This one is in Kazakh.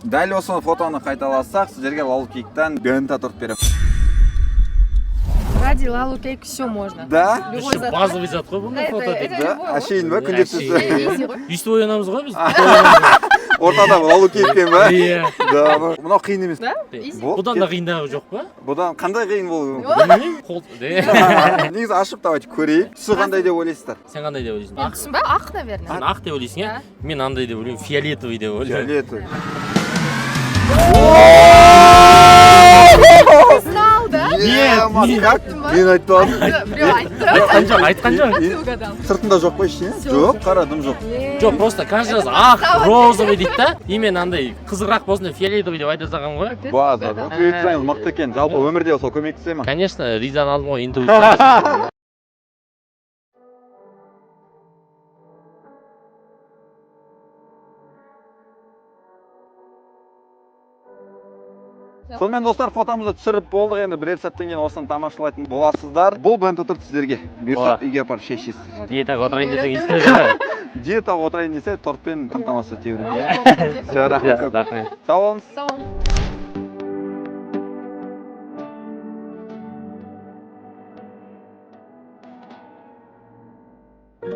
Дәл осы фотоны қайталасақ, сіздерге лалукейктен бента тұрып берем. Ради лалукейк все можно. Да? Базовый зат қой бұл фото. Да? Әшейін ба? Күндесіз. Үйсті оянамыз ғой біз. Ортада лалукейкпен ба? Иә. Да, мынау қиын емес. Да? Бұдан да қиындығы жоқ па? Бұдан қандай қиын болуы? Білмеймін. Негізі ашып давайте көрейік. Түсі қандай деп ойлайсыздар? Сен қандай деп ойлайсың? Мен түсінбей, ақ, наверное. Сен ақ деп ойлайсың, иә? Мен андай деп ойлаймын, фиолетовый деп ойлаймын. Фиолетовый. Знал, да? Мен айтпадым. Біреу айтты. Айтқан жоқ. Ты угадал. Сыртында жоқ па ештеңе? Жоқ, қарадым жоқ. Жоқ, просто каждый раз ақ, розовый дейді да. И мен андай қызығырақ болсын деп фиолетовый деп айта салғам ғой. База, өйтсеңіз мықты екен. Жалпы өмірде сол көмектесе ма? Конечно, ризаны алдым ғой, интуиция. Сонымен достар, фотомызды түсіріп болдық, енді бірер сәттен кейін осыны тамашалайтын боласыздар. Бұл бент отырды сіздерге. Бұйырса үйге апарып шешесіз. Диетаға отырайын десең істеп. Диетаға отырайын десе, тортпен қамтамасыз ете беремін. Все, рахмет. Рахмет. Сау болыңыз. Сау.